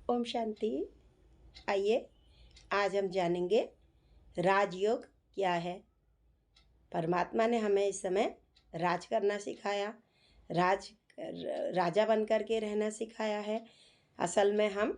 ओम शांति। आइए आज हम जानेंगे राजयोग क्या है। परमात्मा ने हमें इस समय राज करना सिखाया, राजा बन कर के रहना सिखाया है। असल में हम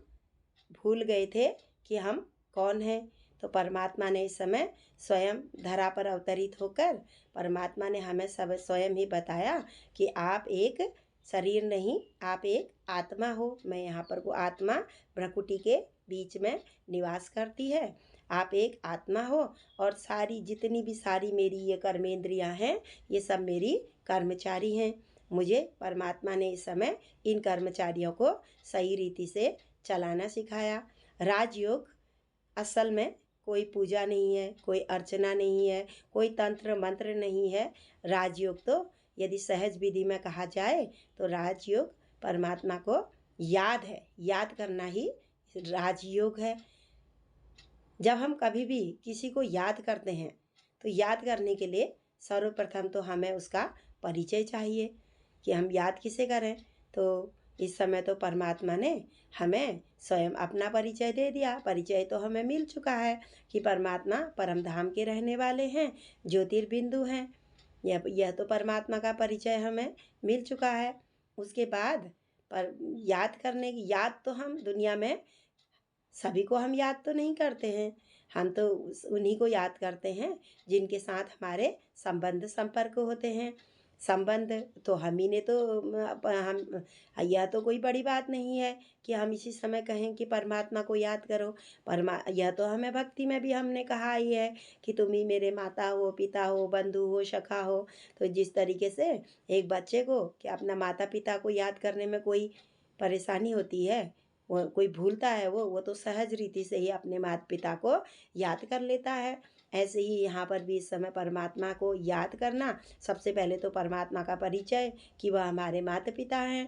भूल गए थे कि हम कौन हैं। तो परमात्मा ने इस समय स्वयं धरा पर अवतरित होकर परमात्मा ने हमें सब स्वयं ही बताया कि आप एक शरीर नहीं, आप एक आत्मा हो। मैं यहाँ पर वो आत्मा भ्रकुटी के बीच में निवास करती है। आप एक आत्मा हो और सारी जितनी भी सारी मेरी ये कर्मेंद्रियाँ हैं, ये सब मेरी कर्मचारी हैं। मुझे परमात्मा ने इस समय इन कर्मचारियों को सही रीति से चलाना सिखाया। राजयोग असल में कोई पूजा नहीं है, कोई अर्चना नहीं है, कोई तंत्र मंत्र नहीं है। राजयोग तो यदि सहज विधि में कहा जाए तो राजयोग परमात्मा को याद है, याद करना ही राजयोग है। जब हम कभी भी किसी को याद करते हैं तो याद करने के लिए सर्वप्रथम तो हमें उसका परिचय चाहिए कि हम याद किसे करें। तो इस समय तो परमात्मा ने हमें स्वयं अपना परिचय दे दिया। परिचय तो हमें मिल चुका है कि परमात्मा परम धाम के रहने वाले हैं, ज्योतिर्बिंदु हैं। यह तो परमात्मा का परिचय हमें मिल चुका है। उसके बाद पर याद करने की याद तो हम दुनिया में सभी को हम याद तो नहीं करते हैं। हम तो उन्हीं को याद करते हैं जिनके साथ हमारे संबंध संपर्क होते हैं। संबंध तो हम ही ने तो हम यह तो कोई बड़ी बात नहीं है कि हम इसी समय कहें कि परमात्मा को याद करो। यह तो हमें भक्ति में भी हमने कहा ही है कि तुम ही मेरे माता हो, पिता हो, बंधु हो, सखा हो। तो जिस तरीके से एक बच्चे को कि अपना माता पिता को याद करने में कोई परेशानी होती है, वो कोई भूलता है, वो तो सहज रीति से ही अपने माता पिता को याद कर लेता है। ऐसे ही यहाँ पर भी इस समय परमात्मा को याद करना, सबसे पहले तो परमात्मा का परिचय कि वह हमारे माता पिता हैं,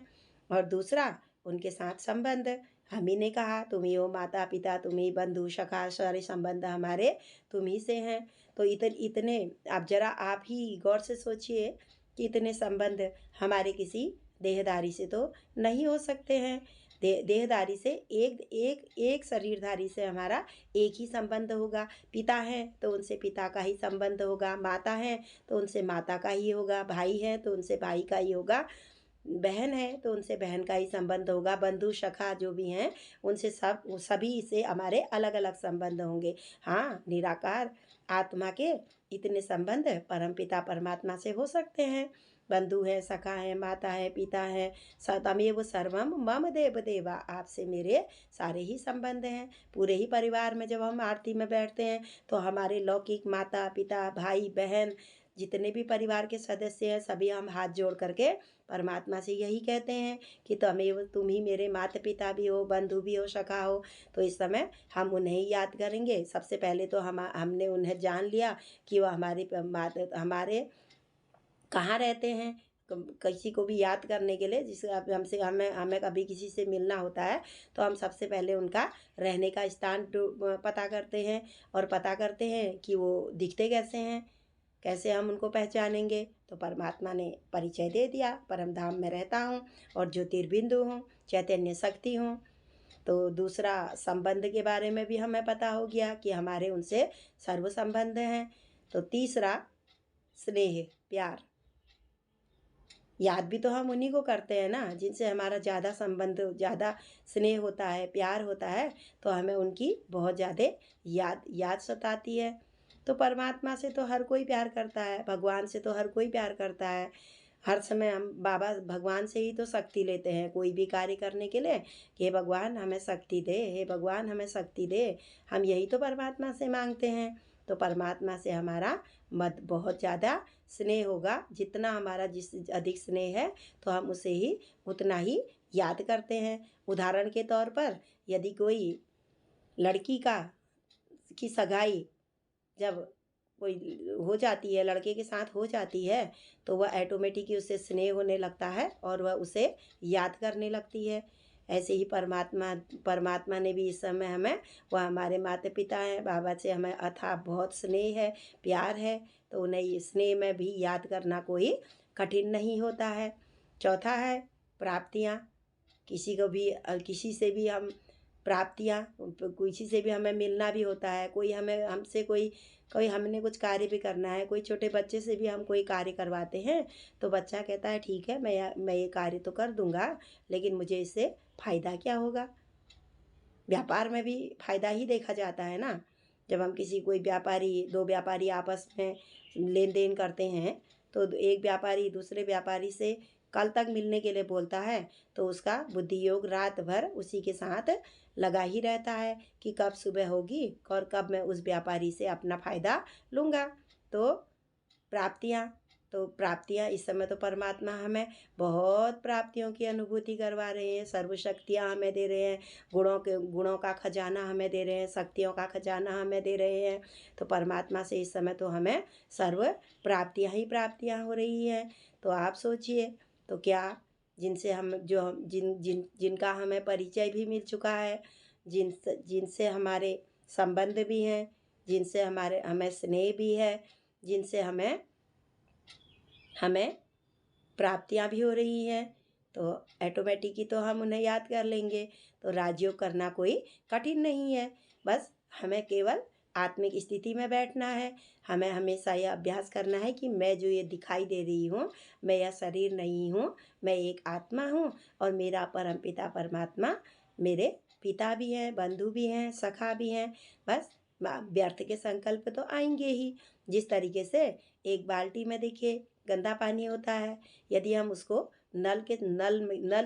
और दूसरा उनके साथ संबंध। हम ही ने कहा तुम ही हो माता पिता, तुम ही बंधु सखा, सारे संबंध हमारे तुम ही से हैं। तो इतने अब जरा आप ही गौर से सोचिए कि इतने संबंध हमारे किसी देहधारी से तो नहीं हो सकते हैं। देहधारी से एक शरीरधारी से हमारा एक ही संबंध होगा। पिता हैं तो उनसे पिता का ही संबंध होगा, माता हैं तो उनसे माता का ही होगा, भाई हैं तो उनसे भाई का ही होगा, बहन है तो उनसे बहन का ही संबंध होगा, बंधु सखा जो भी हैं उनसे सभी से हमारे अलग अलग संबंध होंगे। हाँ, निराकार आत्मा के इतने संबंध परमपिता परमात्मा से हो सकते हैं। बंधु है, सखा है, माता है, पिता है, तमेव सर्वम मम देव देवा, आपसे मेरे सारे ही संबंध हैं। पूरे ही परिवार में जब हम आरती में बैठते हैं तो हमारे लौकिक माता पिता भाई बहन जितने भी परिवार के सदस्य हैं सभी हम हाथ जोड़ करके परमात्मा से यही कहते हैं कि तुम ही मेरे माता पिता भी हो, बंधु भी हो, सखा हो। तो इस समय हम उन्हें ही याद करेंगे। सबसे पहले तो हमने उन्हें जान लिया कि वह हमारे कहाँ रहते हैं। किसी को भी याद करने के लिए जिससे हमसे हमें कभी किसी से मिलना होता है तो हम सबसे पहले उनका रहने का स्थान पता करते हैं, और पता करते हैं कि वो दिखते कैसे हैं, कैसे हम उनको पहचानेंगे। तो परमात्मा ने परिचय दे दिया, परम धाम में रहता हूँ और ज्योतिर्बिंदु हूँ, चैतन्य शक्ति हूँ। तो दूसरा संबंध के बारे में भी हमें पता हो गया कि हमारे उनसे सर्व संबंध हैं। तो तीसरा स्नेह प्यार, याद भी तो हम उन्हीं को करते हैं ना जिनसे हमारा ज़्यादा संबंध, ज़्यादा स्नेह होता है, प्यार होता है। तो हमें उनकी बहुत ज़्यादा याद सताती है। तो परमात्मा से तो हर कोई प्यार करता है, भगवान से तो हर कोई प्यार करता है। हर समय हम बाबा भगवान से ही तो शक्ति लेते हैं कोई भी कार्य करने के लिए कि हे भगवान हमें शक्ति दे, हे भगवान हमें शक्ति दे। हम यही तो परमात्मा से मांगते हैं। तो परमात्मा से हमारा बहुत ज़्यादा स्नेह होगा। जितना हमारा जिस अधिक स्नेह है तो हम उसे ही उतना ही याद करते हैं। उदाहरण के तौर पर यदि कोई लड़की की सगाई जब कोई हो जाती है, लड़के के साथ हो जाती है, तो वह ऑटोमेटिक ही उससे स्नेह होने लगता है और वह उसे याद करने लगती है। ऐसे ही परमात्मा ने भी इस समय हमें, वह हमारे माता पिता हैं, बाबा से हमें अथाह बहुत स्नेह है, प्यार है। तो उन्हें स्नेह में भी याद करना कोई कठिन नहीं होता है। चौथा है प्राप्तियाँ। किसी से भी हम प्राप्तियाँ, किसी से भी हमें मिलना भी होता है, कोई हमें हमसे कोई कोई हमने कुछ कार्य भी करना है, कोई छोटे बच्चे से भी हम कोई कार्य करवाते हैं तो बच्चा कहता है ठीक है, मैं ये कार्य तो कर दूंगा, लेकिन मुझे इससे फ़ायदा क्या होगा। व्यापार में भी फायदा ही देखा जाता है ना। जब हम किसी कोई व्यापारी, दो व्यापारी आपस में लेन देन करते हैं तो एक व्यापारी दूसरे व्यापारी से कल तक मिलने के लिए बोलता है तो उसका बुद्धि योग रात भर उसी के साथ लगा ही रहता है कि कब सुबह होगी और कब मैं उस व्यापारी से अपना फ़ायदा लूँगा। तो प्राप्तियाँ, तो प्राप्तियाँ इस समय तो परमात्मा हमें बहुत प्राप्तियों की अनुभूति करवा रहे हैं, सर्व शक्तियाँ हमें दे रहे हैं, गुणों का खजाना हमें दे रहे हैं, शक्तियों का खजाना हमें दे रहे हैं। तो परमात्मा से इस समय तो हमें सर्व प्राप्तियाँ ही प्राप्तियाँ हो रही हैं। तो आप सोचिए, तो क्या जिनसे हम जो हम जिन जिन जिनका हमें परिचय भी मिल चुका है, जिनसे हमारे संबंध भी हैं, जिनसे हमें स्नेह भी है, जिनसे हमें प्राप्तियाँ भी हो रही हैं, तो ऑटोमेटिक ही तो हम उन्हें याद कर लेंगे। तो राजयोग करना कोई कठिन नहीं है, बस हमें केवल आत्मिक स्थिति में बैठना है। हमें हमेशा यह अभ्यास करना है कि मैं जो ये दिखाई दे रही हूँ, मैं यह शरीर नहीं हूँ, मैं एक आत्मा हूँ और मेरा परमपिता परमात्मा मेरे पिता भी हैं, बंधु भी हैं, सखा भी हैं। बस व्यर्थ के संकल्प तो आएंगे ही। जिस तरीके से एक बाल्टी में देखिए गंदा पानी होता है, यदि हम उसको नल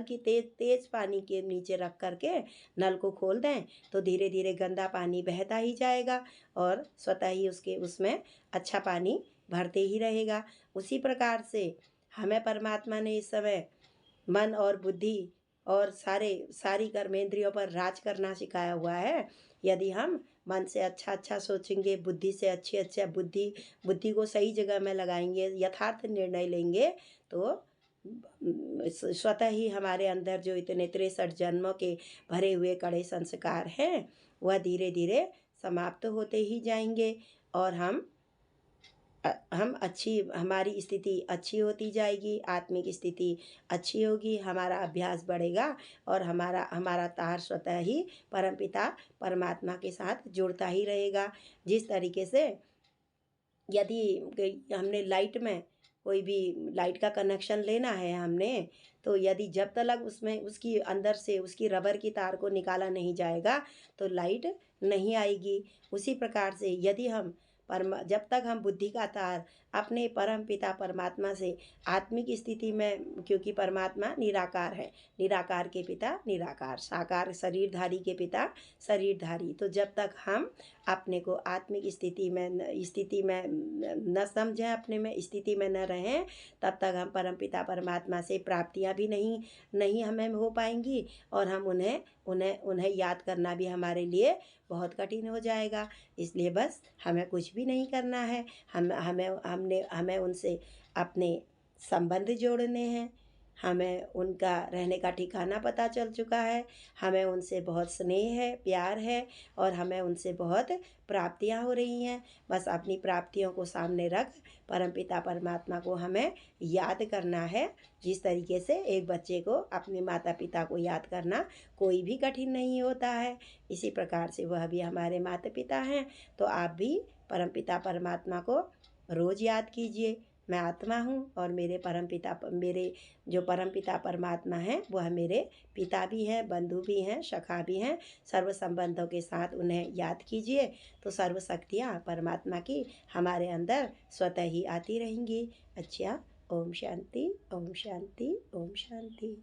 की तेज पानी के नीचे रख करके नल को खोल दें तो धीरे धीरे गंदा पानी बहता ही जाएगा और स्वतः ही उसमें अच्छा पानी भरते ही रहेगा। उसी प्रकार से हमें परमात्मा ने इस समय मन और बुद्धि और सारी कर्मेंद्रियों पर राज करना सिखाया हुआ है। यदि हम मन से अच्छा सोचेंगे, बुद्धि से अच्छा बुद्धि को सही जगह में लगाएंगे, यथार्थ निर्णय लेंगे, तो स्वतः ही हमारे अंदर जो इतने 63 जन्मों के भरे हुए कड़े संस्कार हैं वह धीरे धीरे समाप्त होते ही जाएंगे और हमारी स्थिति अच्छी होती जाएगी, आत्मिक स्थिति अच्छी होगी, हमारा अभ्यास बढ़ेगा और हमारा तार स्वतः ही परमपिता परमात्मा के साथ जुड़ता ही रहेगा। जिस तरीके से यदि हमने लाइट में कोई भी लाइट का कनेक्शन लेना है हमने, तो यदि जब तक उसमें उसकी अंदर से उसकी रबर की तार को निकाला नहीं जाएगा तो लाइट नहीं आएगी। उसी प्रकार से यदि हम जब तक हम बुद्धि का तार अपने परम पिता परमात्मा से आत्मिक स्थिति में, क्योंकि परमात्मा निराकार है, निराकार के पिता निराकार, साकार शरीरधारी के पिता शरीरधारी, तो जब तक हम अपने को आत्मिक स्थिति में न समझें, अपने में स्थिति में न रहें, तब तक हम परमपिता परमात्मा से प्राप्तियां भी नहीं हमें हो पाएंगी और हम उन्हें याद करना भी हमारे लिए बहुत कठिन हो जाएगा। इसलिए बस हमें कुछ भी नहीं करना है, हमें उनसे अपने संबंध जोड़ने हैं। हमें उनका रहने का ठिकाना पता चल चुका है, हमें उनसे बहुत स्नेह है, प्यार है और हमें उनसे बहुत प्राप्तियां हो रही हैं। बस अपनी प्राप्तियों को सामने रख परमपिता परमात्मा को हमें याद करना है। जिस तरीके से एक बच्चे को अपने माता पिता को याद करना कोई भी कठिन नहीं होता है, इसी प्रकार से वह भी हमारे माता पिता हैं। तो आप भी परमपिता परमात्मा को रोज़ याद कीजिए। मैं आत्मा हूँ और मेरे जो परमपिता परमात्मा हैं वह मेरे पिता भी हैं, बंधु भी हैं, सखा भी हैं। सर्व संबंधों के साथ उन्हें याद कीजिए तो सर्व शक्तियाँ परमात्मा की हमारे अंदर स्वतः ही आती रहेंगी। अच्छा, ओम शांति, ओम शांति, ओम शांति।